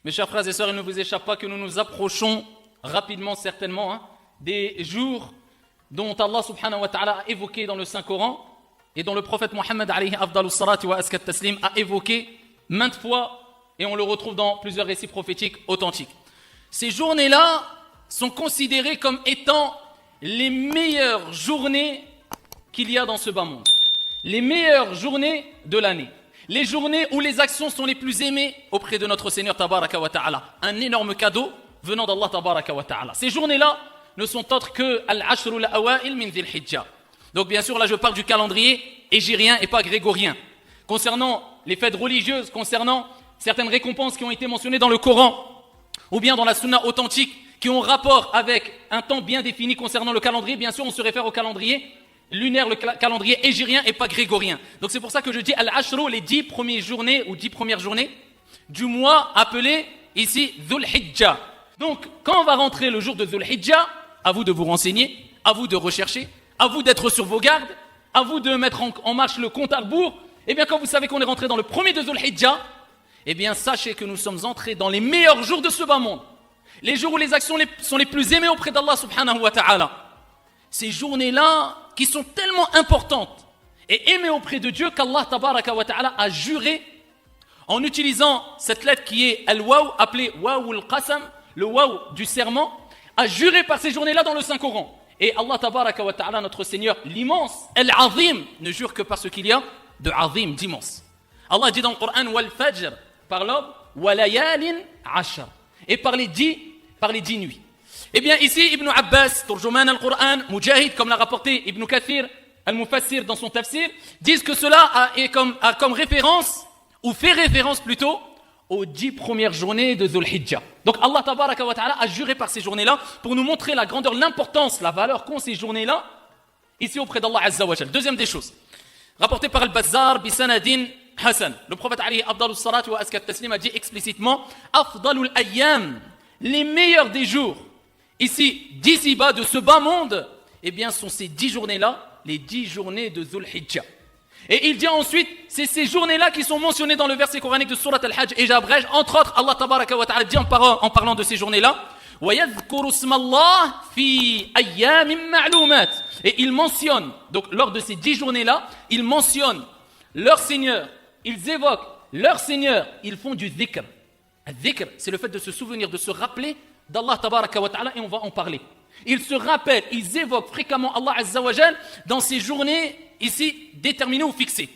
Mes chers frères et sœurs, il ne vous échappe pas que nous nous approchons rapidement, certainement, des jours dont Allah subhanahu wa ta'ala a évoqué dans le Saint-Coran et dont le prophète Mohammed alayhi afdalus salati wa askat taslim a évoqué maintes fois, et on le retrouve dans plusieurs récits prophétiques authentiques. Ces journées-là sont considérées comme étant les meilleures journées qu'il y a dans ce bas monde. Les meilleures journées de l'année. Les journées où les actions sont les plus aimées auprès de notre Seigneur Tabaraka wa Ta'ala. Un énorme cadeau venant d'Allah Tabaraka wa Ta'ala. Ces journées-là ne sont autres que Al-Ashr al-Awa'il min Dhil Hijjah. Donc bien sûr, là je parle du calendrier hégirien et pas grégorien. Concernant les fêtes religieuses, concernant certaines récompenses qui ont été mentionnées dans le Coran, ou bien dans la Sunna authentique, qui ont rapport avec un temps bien défini concernant le calendrier, bien sûr on se réfère au calendrier lunaire, le calendrier hégirien et pas grégorien. Donc c'est pour ça que je dis Al-Ashru, les 10 premières journées ou 10 premières journées du mois appelé ici Dhul Hijjah. Donc quand on va rentrer le jour de Dhul Hijjah, à vous de vous renseigner, à vous de rechercher, à vous d'être sur vos gardes, à vous de mettre en marche le compte à rebours. Et bien quand vous savez qu'on est rentré dans le premier de Dhul Hijjah, eh bien sachez que nous sommes entrés dans les meilleurs jours de ce bas monde. Les jours où les actions sont les plus aimées auprès d'Allah subhanahu wa ta'ala. Ces journées-là qui sont tellement importantes et aimées auprès de Dieu qu'Allah tabaraka wa ta'ala a juré en utilisant cette lettre qui est al-waw, appelée waw al-qasam, le waw du serment, a juré par ces journées-là dans le Saint-Coran. Et Allah tabaraka wa ta'ala, notre Seigneur, l'immense, al-azim, ne jure que par ce qu'il y a de azim, d'immense. Allah dit dans le Coran wal-fajr, par l'aube, wa-layalin ashar, et par les 10 nuits. Eh bien ici, Ibn Abbas, Turjuman al-Qur'an, Mujahid, comme l'a rapporté Ibn Kathir, al-Mufassir dans son tafsir, disent que cela a comme référence, ou fait référence plutôt, aux 10 premières journées de Dhul Hijjah. Donc Allah tabaraka wa ta'ala a juré par ces journées-là pour nous montrer la grandeur, l'importance, la valeur qu'ont ces journées-là, ici auprès d'Allah Azza wa Jal. Deuxième des choses, rapporté par Al-Bazzar, Bisanadin Hassan. Le prophète alayhi afdalus salat wa askat taslim a dit explicitement Afdalul ayyam, les meilleurs des jours, ici, d'ici-bas, de ce bas monde, eh bien, sont ces 10 journées-là, les 10 journées de Dhul Hijjah. Et il dit ensuite, c'est ces journées-là qui sont mentionnées dans le verset coranique de Surat Al-Hajj, et j'abrège, entre autres, Allah tabaraka wa ta'ala dit en parlant de ces journées-là, وَيَذْكُرُ اسْمَ اللَّهِ فِي أَيَّامٍ مَعْلُومَاتٍ. Et il mentionne, donc lors de ces 10 journées-là, ils mentionnent leur Seigneur, ils évoquent leur Seigneur, ils font du dhikr. Dhikr, c'est le fait de se souvenir, de se rappeler d'Allah tabaraka wa ta'ala, et on va en parler. Ils se rappellent, ils évoquent fréquemment Allah azza wa jal dans ces journées ici déterminées ou fixées.